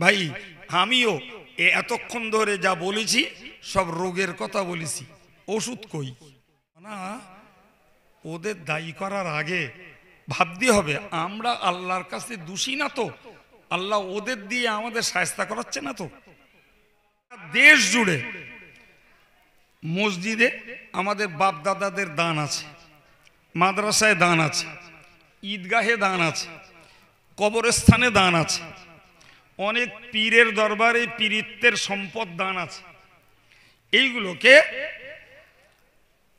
ভাই আমিও এতক্ষণ ধরে যা বলেছি সব রোগের কথা বলেছি, ওষুধ কই না। ওদের দায়ী করার আগে ভাবতে হবে আমরা আল্লাহর কাছে দোষী না তো, আল্লাহ ওদের দিয়ে আমাদের শায়েস্তা করাচ্ছে না তো। দেশ জুড়ে মসজিদে আমাদের বাপ দাদাদের দান আছে, মাদ্রাসায় দান আছে, ঈদগাহে দান আছে, কবরস্থানে দান আছে, অনেক পীরের দরবারে পীরিত্বের সম্পদ দান আছে। এইগুলোকে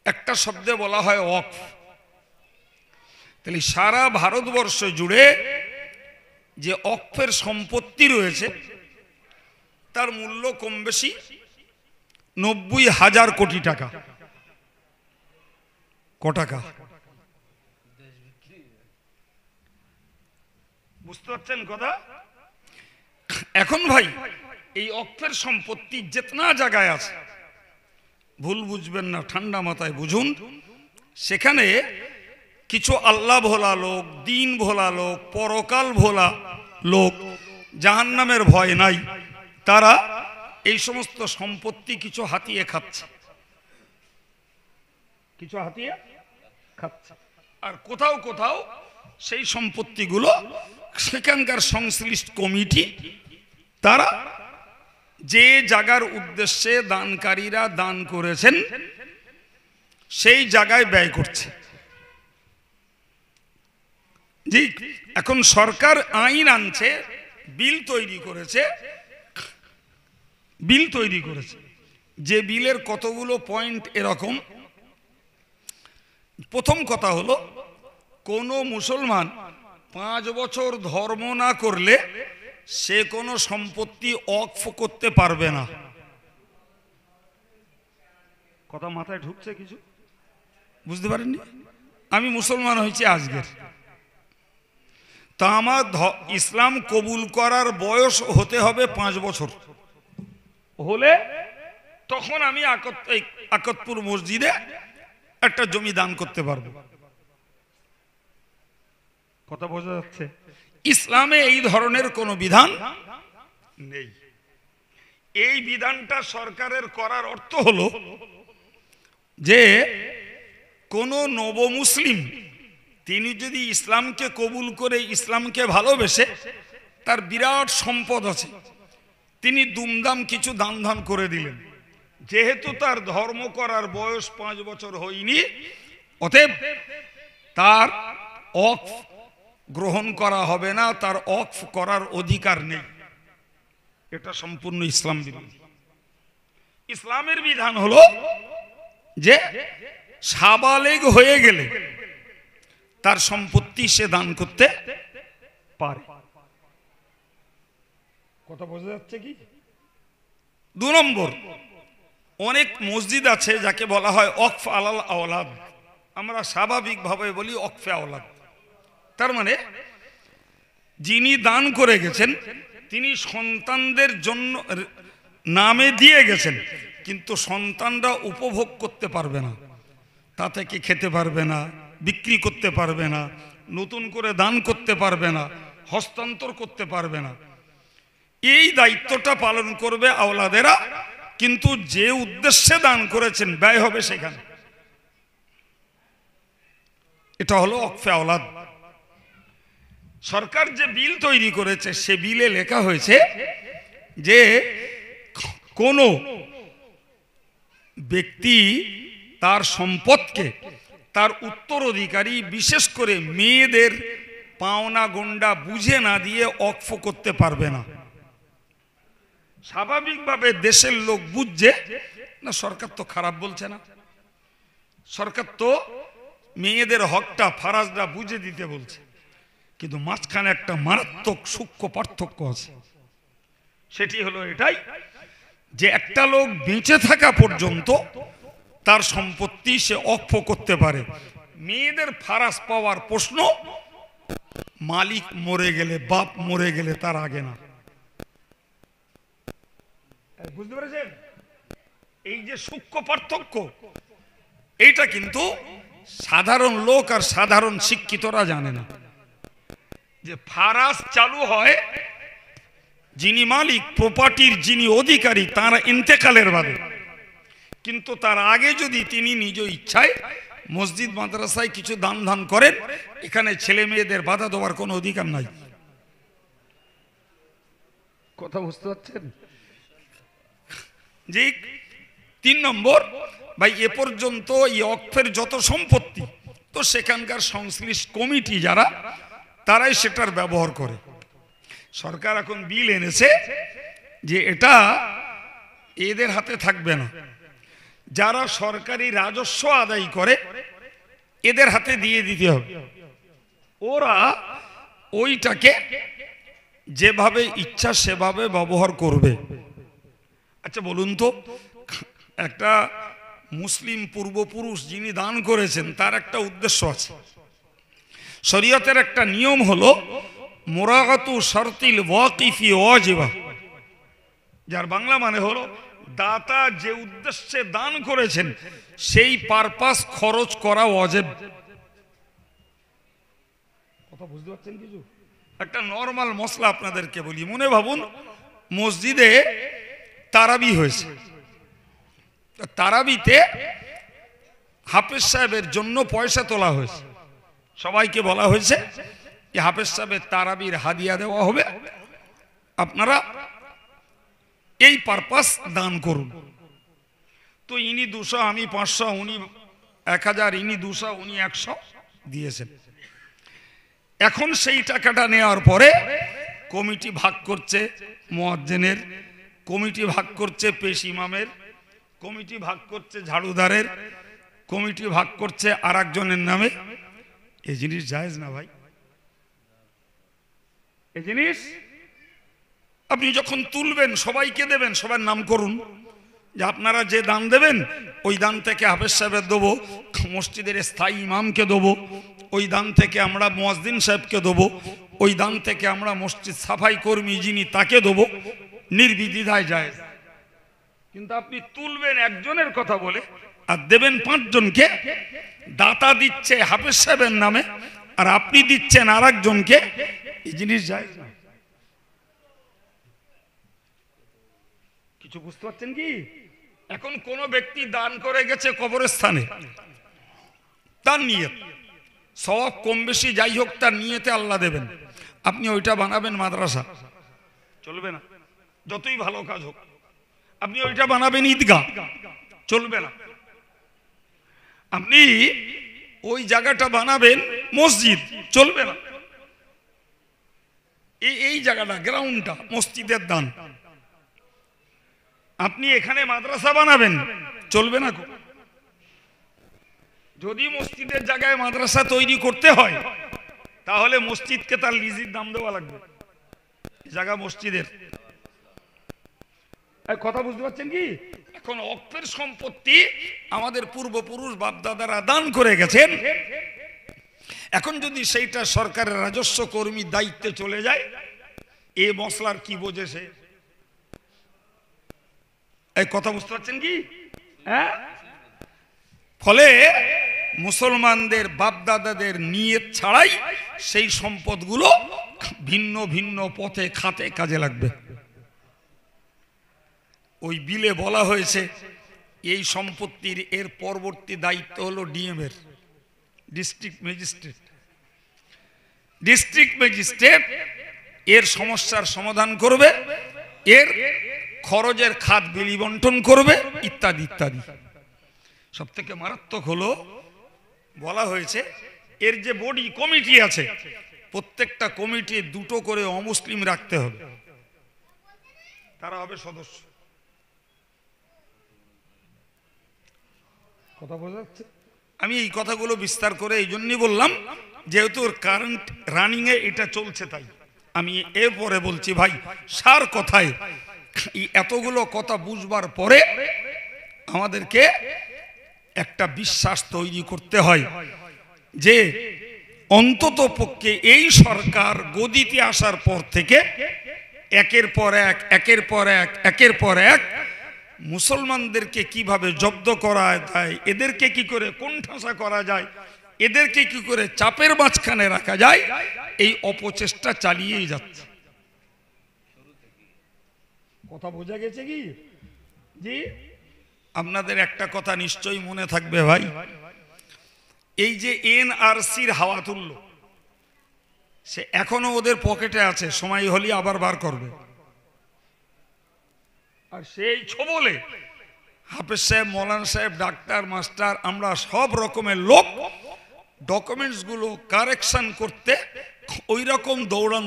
একটা শব্দে বলা হয় ওয়াকফ। তাহলে সারা ভারতবর্ষ জুড়ে যে ওয়াকফের সম্পত্তি রয়েছে তার মূল্য কম বেশি 90,000 কোটি টাকা। ক টাকা বুঝতে পারছেন কথা? এখন ভাই এই ওয়াকফের সম্পত্তি যেতনা জায়গায় আছে, ভুল বুঝবেন না, ঠান্ডা মাথায় বুঝুন। সেখানে কিছু আল্লাহ ভোলা লোক, দিন ভোলা লোক, পরকাল ভোলা লোক, জাহান্নামের ভয় নাই, তারা এই সমস্ত সম্পত্তি কিছু হাতিয়ে খাচ্ছে, কিছু হাতিয়ে খাচ্ছে। আর কোথাও কোথাও সেই সম্পত্তিগুলো সেখানকার সংশ্লিষ্ট কমিটি তারা যে জায়গার উদ্দেশ্যে দানকারীরা দান করেছেন সেই জায়গায় ব্যয় করছে। জি, এখন সরকার আইন আনছে, বিল তৈরি করেছে, যে বিলের কতগুলো পয়েন্ট এরকম। প্রথম কথা হলো, কোনো মুসলমান 5 বছর ধর্ম না করলে সে কোনো সম্পত্তি ওয়াকফ করতে পারবে না। কথা মাথায় ঢুকছে? কিছু বুঝতে পারেননি? আমি মুসলমান হয়েছি আজকের, তা আমার ইসলাম কবুল করার বয়স হতে হবে 5 বছর হলে তখন আমি আকতপুর মসজিদে একটা জমি দান করতে পারবো। কথা বোঝা যাচ্ছে? ইসলামে এই ধরনের কোনো বিধান নেই। এই বিধানটা সরকারের করার অর্থ হলো যে কোনো নবমুসলিম তিনি যদি ইসলামকে কবুল করে ইসলামকে ভালোবেসে, তার বিরাট সম্পদ আছে, তিনি দুমদাম কিছু দান ধান করে দিলেন। যেহেতু তার ধর্ম করার বয়স 5 বছর হয়নি, অতএব তার ওয়াকফ গ্রহণ করা হবে না, তার ওয়াকফ করার অধিকার নেই। এটা সম্পূর্ণ ইসলাম বিরোধী। ইসলামের বিধান হলো যে সাবালেগ হয়ে গেলে তার সম্পত্তি সে দান করতে পারে। কথা বোঝা যাচ্ছে কি? 2 নম্বর, অনেক মসজিদ আছে যাকে বলা হয় ওয়াকফ আলাল আওলাদ। আমরা স্বাভাবিকভাবে বলি ওয়াকফে আওলাদ। তার মানে যিনি দান করে গেছেন তিনি সন্তানদের জন্য নামে দিয়ে গেছেন, কিন্তু সন্তানরা উপভোগ করতে পারবে না, তা থেকে খেতে পারবে না, বিক্রি করতে পারবে না, নতুন করে দান করতে পারবে না, হস্তান্তর করতে পারবে না। এই দায়িত্বটা পালন করবে আওলাদেরা, কিন্তু যে উদ্দেশ্যে দান করেছেন ব্যয় হবে সেখানে। এটা হলো ওয়াকফে আওলাদ। সরকার যে বিল তৈরি করেছে সে বিলে লেখা হয়েছে যে কোনো ব্যক্তি তার সম্পদকে তার উত্তরাধিকারী, বিশেষ করে মেয়েদের পাওনা গন্ডা বুঝে না দিয়ে ওয়াকফ করতে পারবে না। স্বাভাবিকভাবে দেশের লোক বুঝছে না, সরকার তো খারাপ বলছে না, সরকার তো মেয়েদের হকটা ফারাজটা বুঝে দিতে বলছে, কিন্তু মাঝখানে একটা মারাত্মক সূক্ষ্ম পার্থক্য আছে। সেটি হলো এটাই যে একটা লোক বেঁচে থাকা পর্যন্ত তার সম্পত্তি সে ওয়াকফ করতে পারে। মেয়েদের ফারাজ পাওয়ার প্রশ্ন মালিক মরে গেলে, বাপ মরে গেলে, তার আগে না। বুঝতে পেরেছেন? এই যে সূক্ষ্ম পার্থক্য, এইটা কিন্তু সাধারণ লোক আর সাধারণ শিক্ষিতরা জানে না। যে ফারাজ চালু হয় যিনি মালিক, প্রপার্টির যিনি অধিকারী, তার ইন্তেকালের বাদে, কিন্তু তার আগে যদি তিনি নিজ ইচ্ছায় মসজিদ মাদ্রাসায় কিছু দান ধান করেন, এখানে ছেলে মেয়েদের বাধা দেওয়ার কোনো অধিকার নাই। কথা বুঝতে পারছেন? জি। 3 নম্বর, ভাই এ পর্যন্ত এই অক্ফের যত সম্পত্তি, তো সেখানকার সংশ্লিষ্ট কমিটি যারা, তারাই সেটার ব্যবহার করে। সরকার এখন বিল এনেছে যে এটা এদের হাতে থাকবে না, যারা সরকারি রাজস্ব আদায় করে এদের হাতে দিয়ে দিতে হবে। ওরা ওইটাকে যেভাবে ইচ্ছা সেভাবে ব্যবহার করবে। আচ্ছা বলুন তো, একটা মুসলিম পূর্বপুরুষ যিনি দান করেছেন তার একটা উদ্দেশ্য আছে। শরীয়তের একটা নিয়ম হলো মুরাগাতু শর্তিল ওয়াকিফি ওয়াজিবা, যার বাংলা মানে হলো দাতা যে উদ্দেশ্যে দান করেছেন সেই পারপাস খরচ করা ওয়াজিব। কথা বুঝতে পারছেন কিছু? একটা নরমাল মশলা আপনাদেরকে বলি। মনে ভাবুন মসজিদে তারাবি হয়েছে, তারাবিতে হাফেজ সাহেবের জন্য পয়সা তোলা হয়েছে। সবাইকে বলা হয়েছে যে হাফেজ সাহেবের তারাবির হাদিয়া দেওয়া হবে, আপনারা এই পারপাস দান করুন। তো ইনি 200, আমি 500, উনি 1000, ইনি 200, উনি 100 দিয়েছেন। এখন সেই টাকাটা নেওয়ার পরে কমিটি ভাগ করছে মুয়াজ্জিনের, কমিটি ভাগ করছে পেশ ইমামের, কমিটি ভাগ করছে ঝাড়ুদারের, কমিটি ভাগ করছে আর একজনের নামে। এই জিনিস জায়েজ না ভাই। এই জিনিস আপনি যখন তুলবেন সবাইকে দেবেন, সবার নাম করুন যে আপনারা যে দান দেবেন ওই দান থেকে হাফেজ সাহেবের দেবো, মসজিদের স্থায়ী ইমামকে দেবো, ওই দান থেকে আমরা মুয়াজ্জিন সাহেবকে দেবো, ওই দান থেকে আমরা মসজিদ সাফাই কর্মী যিনি তাকে দেবো, নির্বিধিদায় জায়েজ। কিন্তু আপনি তুলবেন একজনের কথা বলে আর দেবেন 5 জনকে, দাতা দিচ্ছে হাফেজ সাহেবের নামে আর আপনি দিচ্ছেন আর একজনকে, এই জিনিস জায়েজ না। কিছু বুঝতে পারছেন কি? এখন কোন ব্যক্তি দান করে গেছে কবরস্থানে, তার নিয়ত সওয়াব কম বেশি যাই হোক তার নিয়তে আল্লাহ দেবেন, আপনি ওইটা বানাবেন মাদ্রাসা, চলবে না। যতই ভালো কাজ হোক আপনি ওইটা বানাবেন ঈদগাহ, চলবে না। আপনি ওই জায়গাটা বানাবেন মসজিদ, চলবে না। এই জায়গাটা গ্রাউন্ডটা মসজিদের দান, আপনি এখানে মাদ্রাসা বানাবেন, চলবে না। যদি মসজিদের জায়গায় মাদ্রাসা তৈরি করতে হয় তাহলে মসজিদকে তার লিজের দাম দেওয়া লাগবে, জায়গা মসজিদের। কথা বুঝতে পারছেন কি? এখন অক্ফের সম্পত্তি আমাদের পূর্বপুরুষ বাপদাদারা দান করে গেছেন, এখন যদি সেইটা সরকারের রাজস্ব কর্মীর দায়িত্বে চলে যায়, এই মশলার কি বোঝে সে? এই কথা বুঝতে পারছেন কি? হ্যাঁ, ফলে মুসলমানদের বাপদাদাদের নিয়ত ছাড়াই সেই সম্পদগুলো ভিন্ন ভিন্ন পথে খাতে কাজে লাগবে। ওই বিলে বলা হয়েছে এই সম্পত্তির এর পরবর্তী দায়িত্ব হলো ডিএম এর, ডিস্ট্রিক্ট ম্যাজিস্ট্রেট। ডিস্ট্রিক্ট ম্যাজিস্ট্রেট এর সমস্যার সমাধান করবে, এর খরচের খাত বিলি বন্টন করবে, ইত্যাদি ইত্যাদি। সব থেকে মারাত্মক হলো বলা হয়েছে এর যে বডি কমিটি আছে, প্রত্যেকটা কমিটি 2টো করে অমুসলিম রাখতে হবে, তারা হবে সদস্য। কথা বোঝা যাচ্ছে? আমি এই কথাগুলো বিস্তার করে এই জন্যই বললাম, যেহেতু কারেন্ট রানিং এ এটা চলছে, তাই আমি এরপরে বলছি ভাই সার কথায় এতগুলো কথা বুঝবার পরে আমাদেরকে একটা বিশ্বাস তৈরি করতে হয় যে অন্তত পক্ষে এই সরকার গদিতে আসার পর থেকে একের পর এক একের পর এক একের পর এক মুসলমানদেরকে কিভাবে জব্দ করা যায়, এদেরকে কি করে কোণঠাসা করা যায়, এদেরকে কি করে চাপের মাঝখানে রাখা যায়, এই অপচেষ্টা চালিয়েই যাচ্ছে। কথা বোঝা গেছে কি? জি, আপনাদের একটা কথা নিশ্চয়ই মনে থাকবে ভাই, এই যে এনআরসির হাওয়া তুলল, সে এখনো ওদের পকেটে আছে, সময় হলে আবার বার করবে। আর সেই ছবলে হাফেজ সাহেব, মৌলানা সাহেব, ডাক্তার, মাস্টার, আমরা সব রকমের লোক ডকুমেন্টস গুলো কারেকশন করতে ওই রকম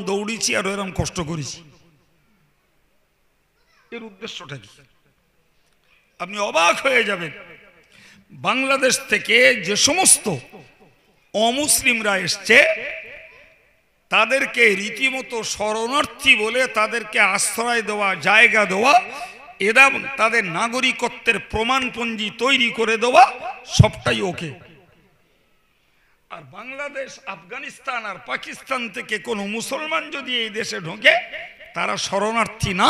দৌড়িছি আর ওইরকম কষ্ট করেছি। এর উদ্দেশ্যটা কি? আপনি অবাক হয়ে যাবেন, বাংলাদেশ থেকে যে সমস্ত অমুসলিমরা এসছে তাদেরকে রীতিমতো শরণার্থী বলে তাদেরকে আশ্রয় দেওয়া, জায়গা দেওয়া, এবং তাদের নাগরিকত্বের প্রমাণপঞ্জি তৈরি করে দেওয়া, সবটাই ওকে। আর বাংলাদেশ, আফগানিস্তান আর পাকিস্তান থেকে কোনো মুসলমান যদি এই দেশে ঢোকে, তারা শরণার্থী না,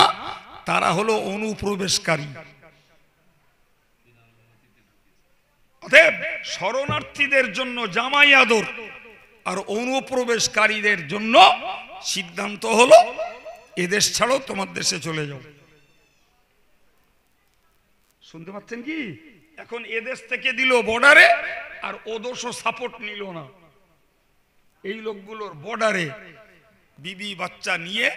তারা হলো অনুপ্রবেশকারী। অতএব শরণার্থীদের জন্য জামাই আদর, আর অনুপ্রবেশকারীদের জন্য সিদ্ধান্ত হলো এদেশ ছাড়ো, তোমার দেশে চলে যাও। শুনতে পাচ্ছেন কি? এখন এদেশ থেকে দিল বর্ডারে, আর ও দেশও সাপোর্ট নিল না। এই লোকগুলোর বর্ডারে বিবি বাচ্চা নিয়ে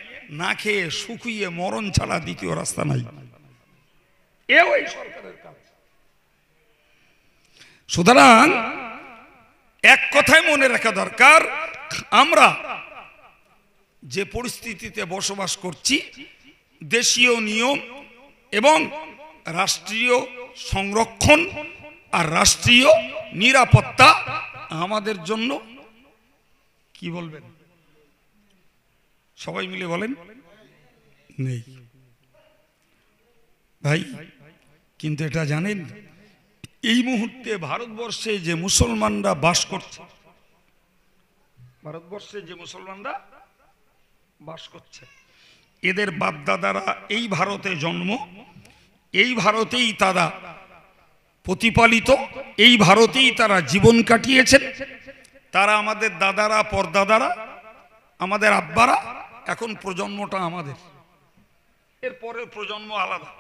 না খেয়ে শুকিয়ে মরণ ছাড়া দ্বিতীয় রাস্তা নাই। এও এই সরকারের কাজ। সুতরাং এক কথাই মনে রাখা দরকার, আমরা যে পরিস্থিতিতে বসবাস করছি, দেশীয় নিয়ম এবং রাষ্ট্রীয় সংরক্ষণ আর রাষ্ট্রীয় নিরাপত্তা আমাদের জন্য, কি বলবেন সবাই মিলে বলেন, নেই ভাই। কিন্তু এটা জানেন, এই মুহূর্তে ভারতবর্ষে যে মুসলমানরা বাস করছে, ভারতবর্ষে যে মুসলমানরা বাস করছে, এদের বাপদাদারা এই ভারতে জন্ম, এই ভারতেই তারা প্রতিপালিত, এই ভারতেই তারা জীবন কাটিয়েছেন। তারা আমাদের দাদারা, পরদাদারা, আমাদের আব্বারা, এখন প্রজন্মটা আমাদের, এর পরের প্রজন্ম আলাদা।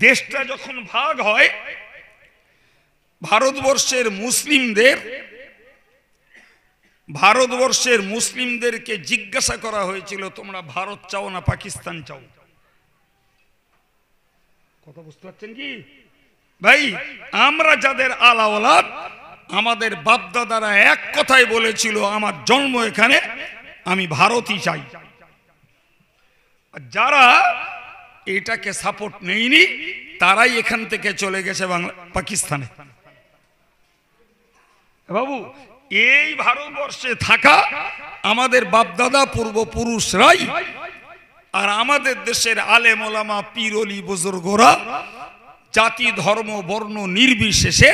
দেশটা যখন ভাগ হয়, ভারতবর্ষের মুসলিমদেরকে জিজ্ঞাসা করা হয়েছিল, তোমরা ভারত চাও না পাকিস্তান চাও? কথা বুঝতে পারছেন কি ভাই? আমরা যাদের আলাওলাদ, আমাদের বাপদাদারা এক কথাই বলেছিল, আমার জন্ম এখানে, আমি ভারতই চাই। যারা এটাকে সাপোর্ট নেয়নি, তারাই এখান থেকে চলে গেছে পাকিস্তানে। বাবু, এই ভারতবর্ষে থাকা আমাদের বাপদাদা পূর্বপুরুষরাই, আর আমাদের দেশের আলেম ওলামা, পীর ওলি বুজুর্গরা জাতি ধর্ম বর্ণ নির্বিশেষে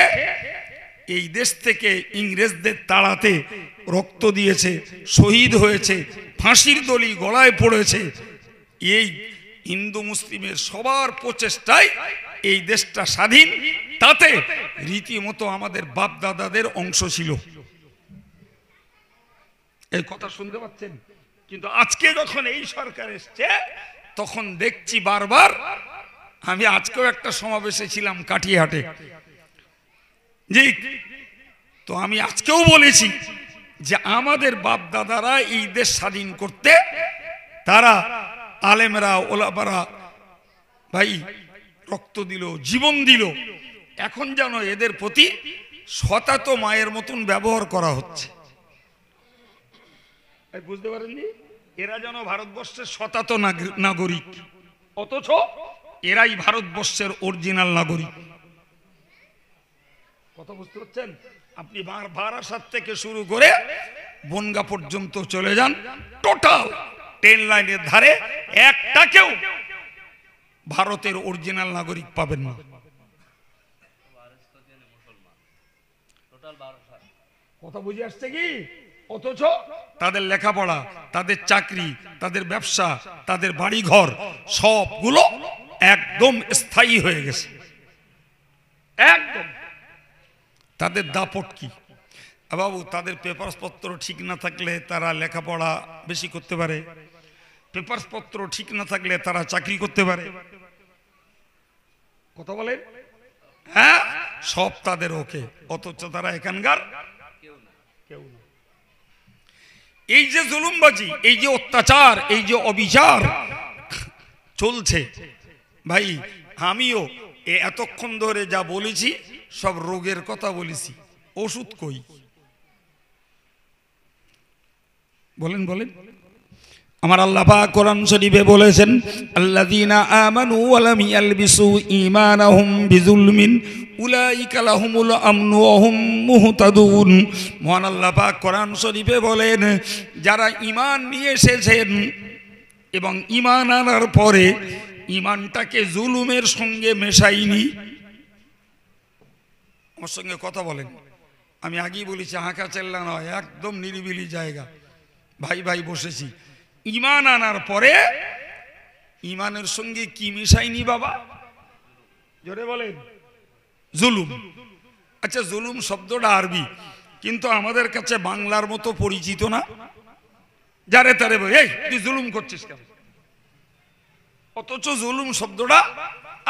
এই দেশ থেকে ইংরেজদের তাড়াতে রক্ত দিয়েছে, শহীদ হয়েছে, ফাঁসির দড়ি গলায় পড়েছে। এই হিন্দু মুসলিমের সবার প্রচেষ্টায় এই দেশটা স্বাধীন, তাতে রীতিমতো আমাদের বাপ দাদাদের অংশ ছিল। এই কথা শুনতে পাচ্ছেন? কিন্তু আজকে যখন এই সরকার এসছে, তখন দেখছি বারবার, আমি আজকেও একটা সমাবেশে ছিলাম কাটিয়াহাটে, জি, তো আমি আজকেও বলেছি যে আমাদের বাপ দাদারা এই দেশ স্বাধীন করতে, তারা আলেমরা, ওলামারা ভাই রক্ত দিল, জীবন দিল। এখন যেন এদের প্রতি শতাত মায়ের মতন ব্যবহার করা হচ্ছে। বুঝতে পারেননি? এরা যেন ভারতবর্ষের শতাত নাগরিক, অথচ এরাই ভারতবর্ষের অরিজিনাল নাগরিক। কথা বুঝতে পারছেন? আপনি বারাসাত থেকে শুরু করে বনগা পর্যন্ত চলে যান, টোটাল ট্রেন লাইনের ধারে একটাকেও ভারতের অরিজিনাল নাগরিক পাবেন না। কথা বুঝে আসছে কি? অথচ তাদের লেখাপড়া, তাদের চাকরি, তাদের ব্যবসা, তাদের বাড়িঘর সবগুলো একদম স্থায়ী হয়ে গেছে। একদম তাদের দাপট কি বাবু? তাদের পেপারস পত্র ঠিক না থাকলে তারা লেখাপড়া বেশি করতে পারে, পেপারস পত্র ঠিক না থাকলে তারা চাকরি করতে পারে, কথা বলেন? হ্যাঁ, সব তাদের ওকে, অথচ তারা এখানকার কেউ না। এই যে জুলুমবাজি, এই যে অত্যাচার, এই যে অবিচার চলছে, ভাই আমিও এতক্ষণ ধরে যা বলেছি সব রোগের কথা বলেছি, ওষুধ কই? বলেন বলেন। আমার আল্লাহ পাক কোরআন শরীফে বলেছেন, আল্লাযীনা আমানু ওয়া লাম ইয়ালবিসু ঈমানাহুম বিযুলমিন উলাইকা লাহুমুল আমনু ওয়া হুম মুহতাদুন। মহান আল্লাহ পাক কোরআন শরীফে বলেন, যারা ঈমান নিয়ে এসেছেন এবং ঈমান আনার পরে ঈমানটাকে জুলুমের সঙ্গে মেশাইনি। আমার সঙ্গে কথা বলেন। আমি আগেই বলেছি, হাঁকা চেল্লা নয়, একদম নিরিবিলি জায়গা, ভাই ভাই বসেছি। ঈমান আনার পরে ঈমানের সঙ্গে কি মিশাইনি বাবা? জোরে বলেন। জুলুম। আচ্ছা, জুলুম শব্দটা আরবি, কিন্তু আমাদের কাছে বাংলার মতো পরিচিত না। যারে তারে বলে, এই তুই জুলুম করছিস কেন? অথচ জুলুম শব্দটা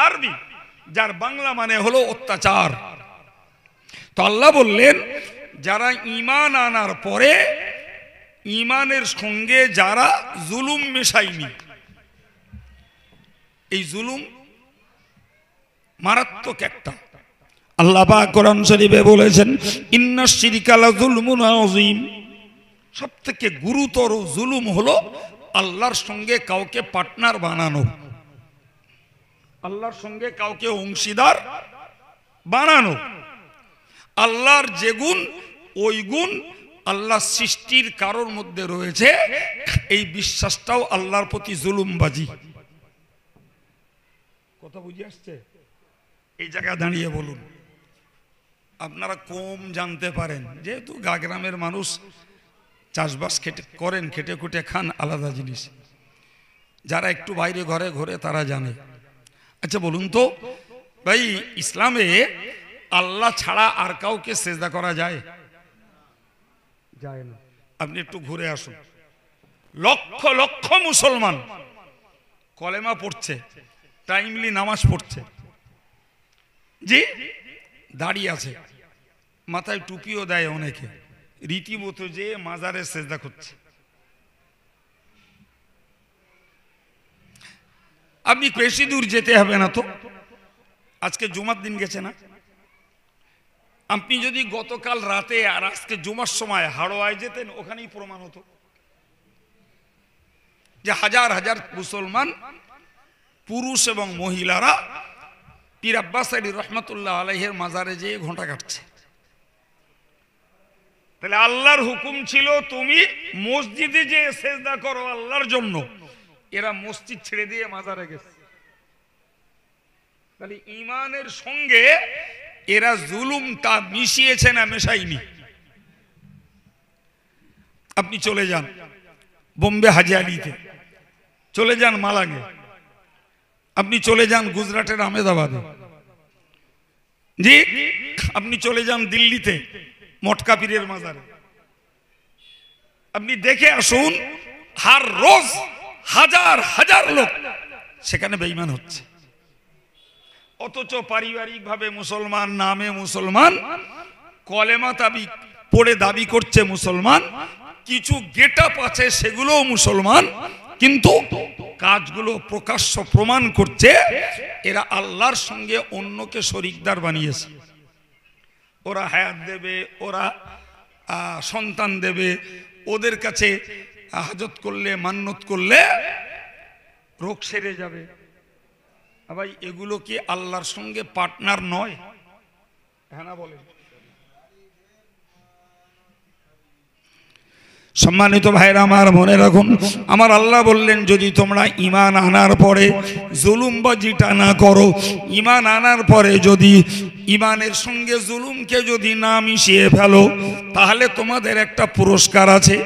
আরবি, যার বাংলা মানে হলো অত্যাচার। তো আল্লাহ বললেন, যারা ঈমান আনার পরে ঈমানের সঙ্গে যারা জুলুম মেশায়নি, এই জুলুম মারাত্মক একটা। আল্লাহ পাক কোরআন শরীফে বলেছেন, ইন্নাশ শিরকা লাযুলমুন আযীম। সবথেকে গুরুতর জুলুম হলো আল্লাহর সঙ্গে কাউকে পার্টনার বানানো, আল্লাহর সঙ্গে কাউকে অংশীদার বানানো। আল্লাহর যে গুণ, ওই গুণ আল্লাহ সৃষ্টির কারোর মধ্যে রয়েছে, এই বিশ্বাসটাও আল্লাহর প্রতি জুলুমবাজি। কথা বুঝে আসছে? এই জায়গায় দাঁড়িয়ে বলুন, আপনারা কম জানতে পারেন, যেহেতু গ্রামের মানুষ চাষবাস করেন, খেটে খুটে খান, আলাদা জিনিস। যারা একটু বাইরে ঘরে ঘরে তারা জানে। আচ্ছা বলুন তো ভাই, ইসলামে আল্লাহ ছাড়া আর কাউকে সেজদা করা যায়? যায় না। আপনি একটু ঘুরে আসুন, লক্ষ লক্ষ মুসলমান কলেমা পড়ছে, টাইমলি নামাজ পড়ছে, জি দাঁড়িয়ে আছে, মাথায় টুপিও দেয় অনেকে, রীতিমতো যে মাজারে সেজদা করছে। আপনি বেশি দূর যেতে হবে না তো, আজকে জুমার দিন গেছে না, আপনি যদি গতকাল রাতে আর আজকে জুমার সময় হাড়োয়ায় যেতেন, ওখানেই প্রমাণ হতো যে হাজার হাজার মুসলমান পুরুষ এবং মহিলারা পীর আব্বাস আলী রহমতুল্লাহ আলাইহির মাজারে যেয়ে ঘন্টা কাটছে। তাহলে আল্লাহর হুকুম ছিল তুমি মসজিদে যে সেজদা করো আল্লাহর জন্য, এরা মসজিদ ছেড়ে দিয়ে মাজারে গেছে। তাহলে ঈমানের সঙ্গে এরা জুলুমটা মিশিয়েছে না মেশাইনি? আপনি চলে যান বোম্বে হাজিয়ালিতে, চলে যান মালাঙ্গে, আপনি চলে যান গুজরাটের আহমেদাবাদে, জি আপনি চলে যান দিল্লিতে মটকা পীরের মাজারে, আপনি দেখে আসুন হার রোজ হাজার হাজার লোক সেখানে বেঈমান হচ্ছে। অথচ পারিবারিক ভাবে মুসলমান, নামে মুসলমান, কলেমা দাবি পড়ে দাবি করছে মুসলমান, কিছু গেটআপ আছে সেগুলোও মুসলমান, কিন্তু কাজগুলো প্রকাশ্য প্রমাণ করছে এরা আল্লাহর সঙ্গে অন্যকে শরিকদার বানিয়েছে। ওরা হায়াত দেবে, ওরা সন্তান দেবে, ওদের কাছে হাজত করলে, মান্নত করলে রোগ সেরে যাবে। ভাই এগুলো কি আল্লাহর সঙ্গে পার্টনার নয়? হ্যাঁ না বলেন। সম্মানিত ভাইরা আমার, মনে রাখুন, আমার আল্লাহ বললেন যদি তোমরা ঈমান আনার পরে জুলুমবাজিটা না করো, ঈমান আনার পরে যদি ঈমানের সঙ্গে জুলুমকে যদি না মিশিয়ে ফেলো, তাহলে তোমাদের একটা পুরস্কার আছে।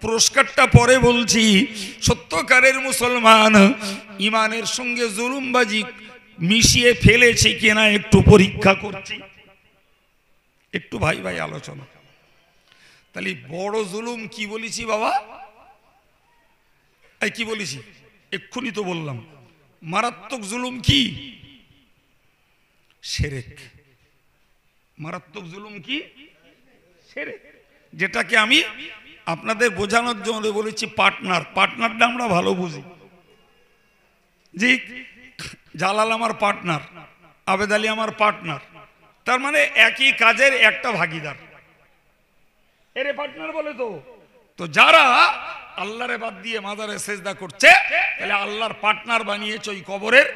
পুরস্কারটা পরে বলছি। সত্যকারের মুসলমান ঈমানের সঙ্গে জুলুমবাজি মিশিয়ে ফেলেছে কিনা একটু পরীক্ষা করছি। একটু ভাই ভাই আলোচনা। তাহলে বড় জুলুম কি বলেছি বাবা? এই কি বলেছি? এক্ষুনি তো বললাম মারাত্মক জুলুম কি? শিরক। মারাত্মক জুলুম কি? শিরক। যেটাকে আমি আপনাদের বোঝানোর জন্য বলেছি পার্টনার। পার্টনারটা আমরা ভালো বুঝি। জি, জালাল আমার পার্টনার, আবেদ আলী আমার পার্টনার, তার মানে একই কাজের একটা ভাগিদার, এর পার্টনার বলে। তো যারা আল্লাহরে বাদ দিয়ে মাজারে সেজদা করছে, তাহলে আল্লাহর পার্টনার বানিয়েছে ওই কবরের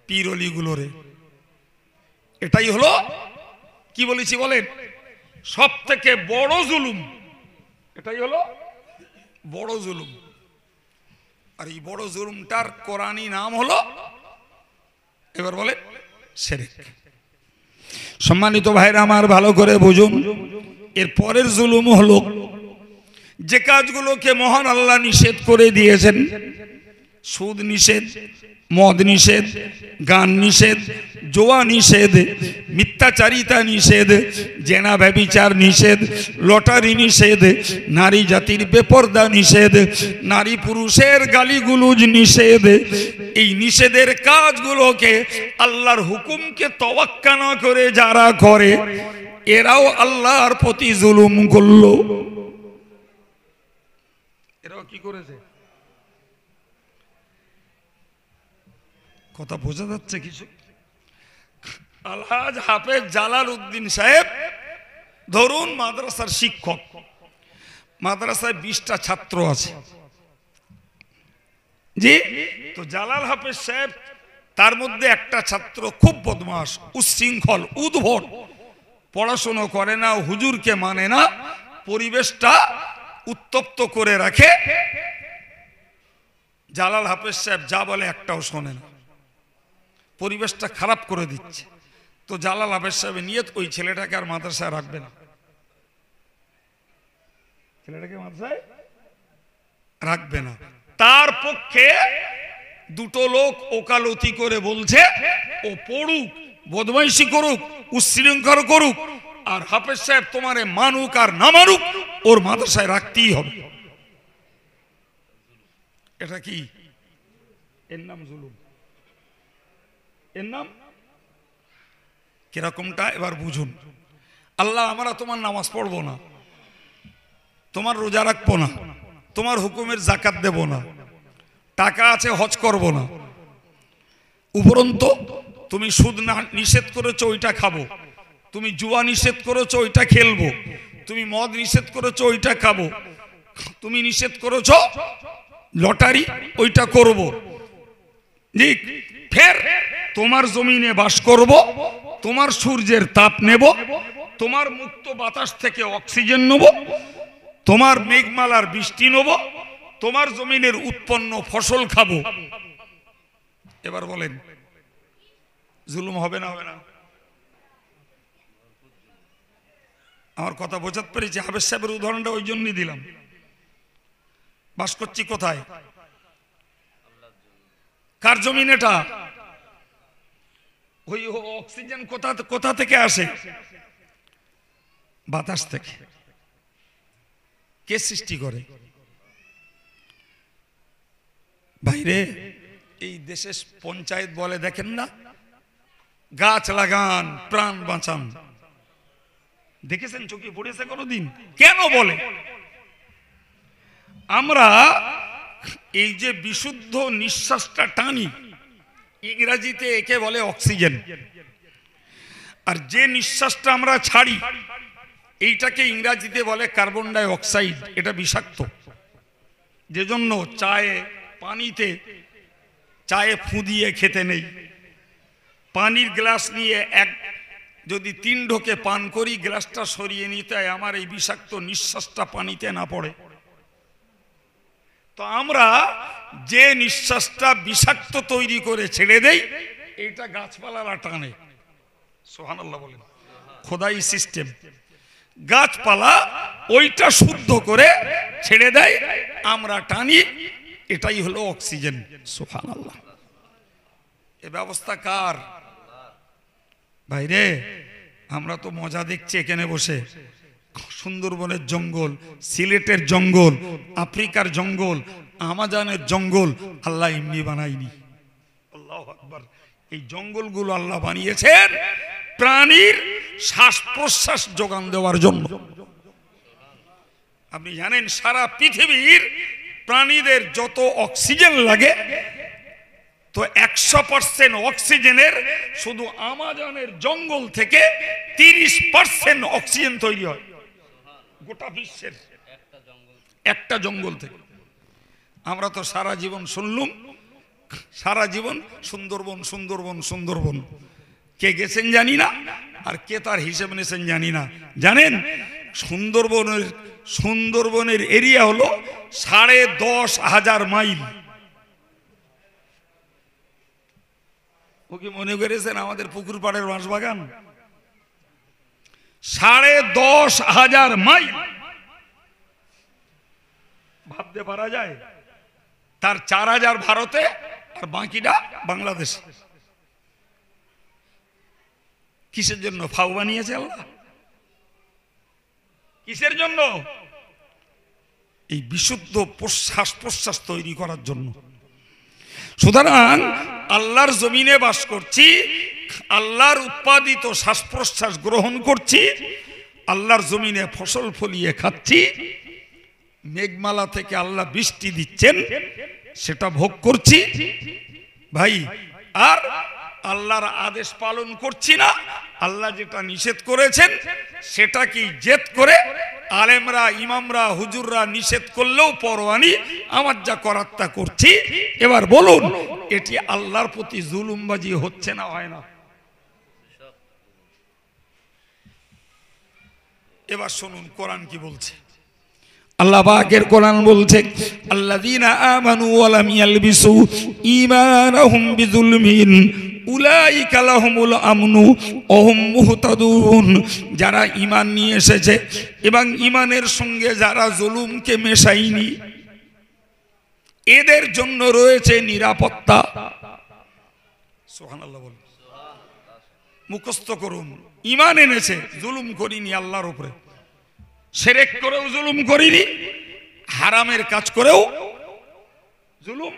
পীর অলি গুলোরে। এটাই হলো কি বলেছি বলেন, সব থেকে বড় জুলুম। এটাই হলো বড় জুলুম। আর এই বড় জুলুমটার কোরআনী নাম হলো, এবার বলে, শিরক। সম্মানিত ভাইরা আমার, ভালো করে বুঝুন। এর পরের জুলুম হলো যে কাজগুলোকে মহান আল্লাহ নিষেধ করে দিয়েছেন, সুদ নিষেধ, মদ নিষেধ, গান নিষেধ, জোয়া নিষেধ, মিথ্যাচারিতা নিষেধ, জেনা ব্যভিচার নিষেধ, লটারি নিষেধ, নারী জাতির বেপরদা নিষেধ, নারী পুরুষের গালিগুলোজ নিষেধ। এই নিষেধের কাজগুলোকে আল্লাহর হুকুমকে তোয়াক্কা না করে যারা করে, এরাও আল্লাহর প্রতি জুলুম করলো। এরাও কি করেছে? কথা বোঝা যাচ্ছে কিছু? আলহাজ হাফেজ জালাল উদ্দিন সাহেব ধরুন মাদ্রাসার শিক্ষক, মাদ্রাসায় 20টা ছাত্র আছে, জি। তো জালাল হাফেজ সাহেব, তার মধ্যে একটা ছাত্র খুব বদমাশ, উচ্ছৃঙ্খল, উদ্ভট, পড়াশোনা করে না, হুজুরকে মানে না, পরিবেশটা উত্তপ্ত করে রাখে। জালাল হাফেজ সাহেব যা বলে একটাও শোনে না, পরিবেশটা খারাপ করে দিচ্ছে। তো জালাল হাফেজ সাহেব নিয়ত, ওই ছেলেটাকে আর মাদ্রাসায় রাখবে না, ছেলেটাকে মাদ্রাসায় রাখবে না। তার পক্ষে দুটো লোক ওকালতি করে বলছে, ও পড়ুক, বদমাইশি করুক, উচ্ছৃঙ্খল করুক, আর হাফেজ সাহেব তোমারে মানুক আর না মানুক, ওর মাদ্রাসায় রাখতেই হবে। এটা কি? এর নাম জুলুম। এর নাম কিরকমটা এবার বুঝুন। আল্লাহ, আমরা তোমার নামাজ পড়বো না, তোমার রোজা রাখবো না, তোমার হুকুমের যাকাত দেব না, টাকা আছে হজ করব না, উপরন্তু তুমি সুদ না নিষেধ করেছো ওইটা খাবো, তুমি জুয়া নিষেধ করেছো ওইটা খেলবো, তুমি মদ নিষেধ করেছো ওইটা খাবো, তুমি নিষেধ করেছো লটারি, ওইটা করব। ঠিক, ফের তোমার জমিনে বাস করব, তোমার সূর্যের তাপ নেব, তোমার মুক্ত বাতাস থেকে অক্সিজেন নেব, তোমার মেঘমালার বৃষ্টি নেব, তোমার জমিনের উৎপন্ন ফসল খাবো। এবার বলেন, জুলুম হবে না? হবে না? আমার কথা বোঝাতে পেরেছি? হাফেজ সাহেবের উদাহরণটা ওই জন্যই দিলাম। বাস করছি কোথায়? কার জমিন এটা? ওই অক্সিজেন কোথা থেকে আসে? বাতাস থেকে। কে সৃষ্টি করে? বাইরে এই দেশে পঞ্চায়েত বলে, দেখেন না, গাছ লাগান, প্রাণ বাঁচান। দেখেছেন? চোখে পড়েছে কোনোদিন? কেন বলে? আমরা এই যে বিশুদ্ধ নিঃশ্বাসটা টানি, ইংরেজিতে একে বলে অক্সিজেন। আর যে নিঃশ্বাসটা আমরা ছাড়ি, এইটাকে ইংরেজিতে বলে কার্বন ডাই অক্সাইড। এটা বিষাক্ত। যে জন্য চায়ে, পানিতে, চায়ে ফু দিয়ে খেতে নেই। পানির গ্লাস নিয়ে যদি 3 ঢোকে পান করি, গ্লাসটা সরিয়ে নিতে হয়, আমার এই বিষাক্ত নিঃশ্বাসটা পানিতে না পড়ে। তো আমরা যে নিঃশ্বাসটা বিষাক্ত তৈরি করে ছেড়ে দেই, এটা গাছপালারা টানে। সুবহানাল্লাহ বলেন। খোদাই সিস্টেম। গাছপালা ওইটা শুদ্ধ করে ছেড়ে দেয়, আমরা টানি, এটাই হলো অক্সিজেন। সুবহানাল্লাহ। এ ব্যবস্থা কার? ভাইরে, আমরা তো মজা দেখছি এখানে বসে। সুন্দরবনের জঙ্গল, সিলেটের জঙ্গল, আফ্রিকার জঙ্গল, আমাজনের জঙ্গল আল্লাহ এমনি বানায়নি। আল্লাহু আকবার। এই জঙ্গলগুলো আল্লাহ বানিয়েছেন প্রাণীর শ্বাস প্রশ্বাস যোগান দেওয়ার জন্য। আপনি জানেন সারা পৃথিবীর প্রাণীদের যত অক্সিজেন লাগে, তো 100% অক্সিজেনের শুধু আমাজনের জঙ্গল থেকে 30% অক্সিজেন তৈরি হয় গোটা বিশ্বের একটা জঙ্গল থেকে। আমরা তো সারা জীবন শুনলুম, সারা জীবন সুন্দরবন সুন্দরবন সুন্দরবন, কে গেছেন জানি না আর কে তার হিসেব নিয়েছেন জানি না। জানেন সুন্দরবনের এরিয়া হলো 10,500 মাইল। ও কি মনে করেছেন আমাদের পুকুর পাড়ের বাঁশবাগান? 10,500 মাইল ভাবতে পারা যায়? তার 4,000 ভারতে আর বাকিটা বাংলাদেশে। কিসের জন্য ফাউ বানিয়েছে আল্লাহ? কিসের জন্য? এই বিশুদ্ধ শ্বাস প্রশ্বাস তৈরি করার জন্য। সুতরাং আল্লাহর জমিনে বাস করছি, আল্লাহর উৎপাদিত শ্বাস প্রশ্বাস গ্রহণ করছি, আল্লাহর জমিনে ফসল ফলিয়ে খাচ্ছি, মেঘমালা থেকে আল্লাহ বৃষ্টি দিচ্ছেন সেটা ভোগ করছি ভাই। আর আল্লাহর আদেশ পালন করছি না, আল্লাহ যেটা নিষেধ করেছেন সেটা কি জেদ করে আলেমরা ইমামরা হুজুররা নিষেধ করলেও পরোয়ানি, আমার যা করার তা করছি। এবার বলুন এটি আল্লাহর প্রতি জুলুমবাজি হচ্ছে না হয় না? এবার শুনুন কোরআন কি বলছে। আল্লাহ পাকের কোরআন বলছে, আল্লাযীনা আমানু ওয়া লাম ইয়ালবিসু ঈমানাহুম বিযুলমিন উলাইকা লাহুমুল আমনু ওয়া হুম মুহতাদুন। যারা ঈমান নিয়ে এসেছে এবং ঈমানের সঙ্গে যারা জুলুমকে মেশায়নি, এদের জন্য রয়েছে নিরাপত্তা। সুবহানাল্লাহ বলুন, মুখস্থ করুন। ঈমান এনেছে, জুলুম করিনি আল্লাহর উপরে, শিরক করেও জুলুম করিনি, হারামের কাজ করেও জুলুম।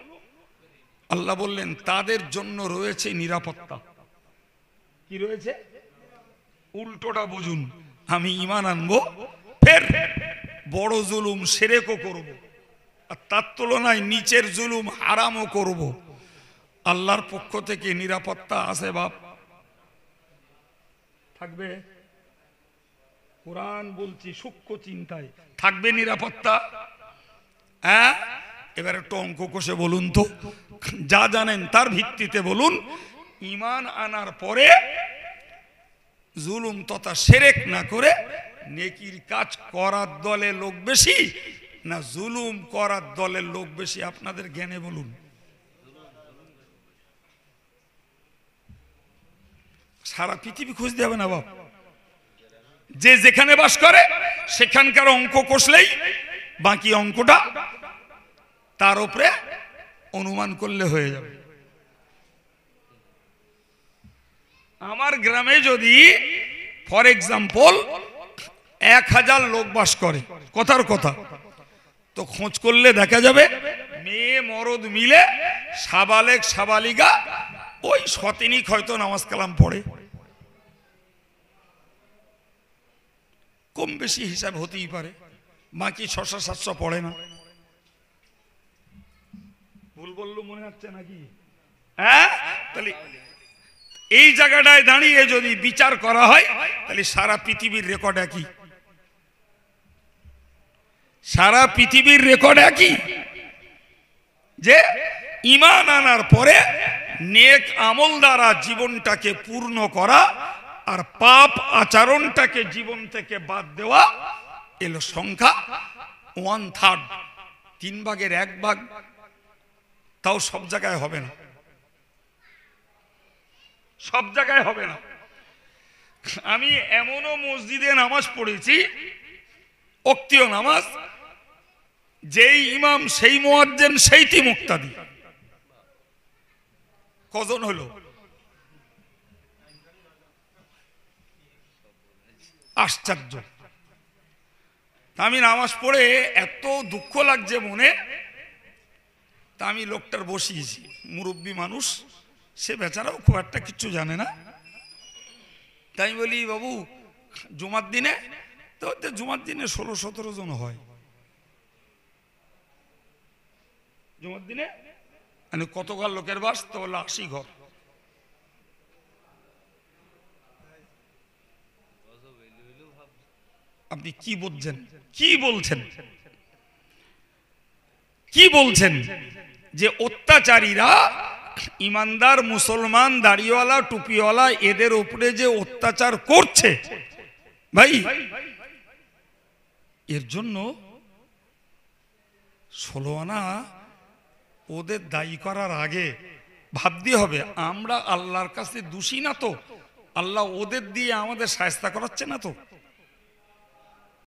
আল্লাহ বললেন তাদের জন্য রয়েছে নিরাপত্তা। কি রয়েছে? উল্টোটা বুঝুন, আমি ঈমান আনবো, ফের বড় জুলুম শিরকও করব, আর তার তুলনায় নিচের জুলুম হারামও করব, আল্লাহর পক্ষ থেকে নিরাপত্তা আছে বাপ? থাকবে? কোরআন বলছি সূক্ষ্ম চিন্তায় থাকবে নিরাপত্তা? হ্যাঁ, এবার একটু অঙ্ক কষে বলুন তো, যা জানেন তার ভিত্তিতে বলুন। ঈমান আনার পরে জুলুম তথা শিরক না করে নেকির কাজ করার দলে লোক বেশি না জুলুম করার দলের লোক বেশি? আপনাদের জ্ঞানে বলুন। সারা পৃথিবী খোঁজ দেবে না বাপ, যে যেখানে বাস করে সেখানকার অঙ্ক কষলেই বাকি অঙ্কটা তার উপরে অনুমান করলে হয়ে যাবে। আমার গ্রামে যদি ফর এক্সাম্পল 1,000 লোক বাস করে, কথার কথা, তো খোঁজ করলে দেখা যাবে মেয়ে মরদ মিলে সাবালেক সাবালিকা ওই শতিনিক হয়তো নামাজ কালাম পড়ে, কম বেশি হিসাব হতেই পারে, বাকি 600-700 পড়ে না। ভুল বললো মনে হচ্ছে নাকি? হ্যাঁ, তাহলে এই জায়গাটায় দাঁড়িয়ে যদি বিচার করা হয় তাহলে সারা পৃথিবীর রেকর্ড একই, সারা পৃথিবীর রেকর্ড একই, যে ঈমান আনার পরে নেক আমল দ্বারা জীবনটাকে পূর্ণ করা আর পাপ আচরণটাকে জীবন থেকে বাদ দেওয়া এলো সংখ্যা 1/3, 3/1 তাও সব জায়গায় হবে না, সব জায়গায় হবে না। আমি এমনও মসজিদে নামাজ পড়েছি, ওক্তীয় নামাজ, যেই ইমাম সেই মুয়াজ্জিন সেইটি মুক্তাদি। কজন হলো? আশ্চর্য। আমি নামাজ পড়ে এত দুঃখ লাগছে মনে, তা আমি লোকটার বসিয়েছি, মুরব্বী মানুষ, সে বেচারাও খুব একটা কিচ্ছু জানে না। তাই বলি, বাবু জুমার দিনে তো জুমার দিনে 16-17 জন হয়। জুমার দিনে মানে কত ঘর লোকের বাস? তো বললো 80 ঘর। আপনি কি বলছেন? কি বলছেন? কি বলছেন? যে অত্যাচারীরা ইমানদার মুসলমান দাড়িওয়ালা টুপিওয়ালা এদের উপরে যে অত্যাচার করছে ভাই, এর জন্য 16 আনা ওদের দায়ী করার আগে ভাবতে হবে আমরা আল্লাহর কাছে দোষী না তো? আল্লাহ ওদের দিয়ে আমাদের শায়েস্তা করাচ্ছে না তো?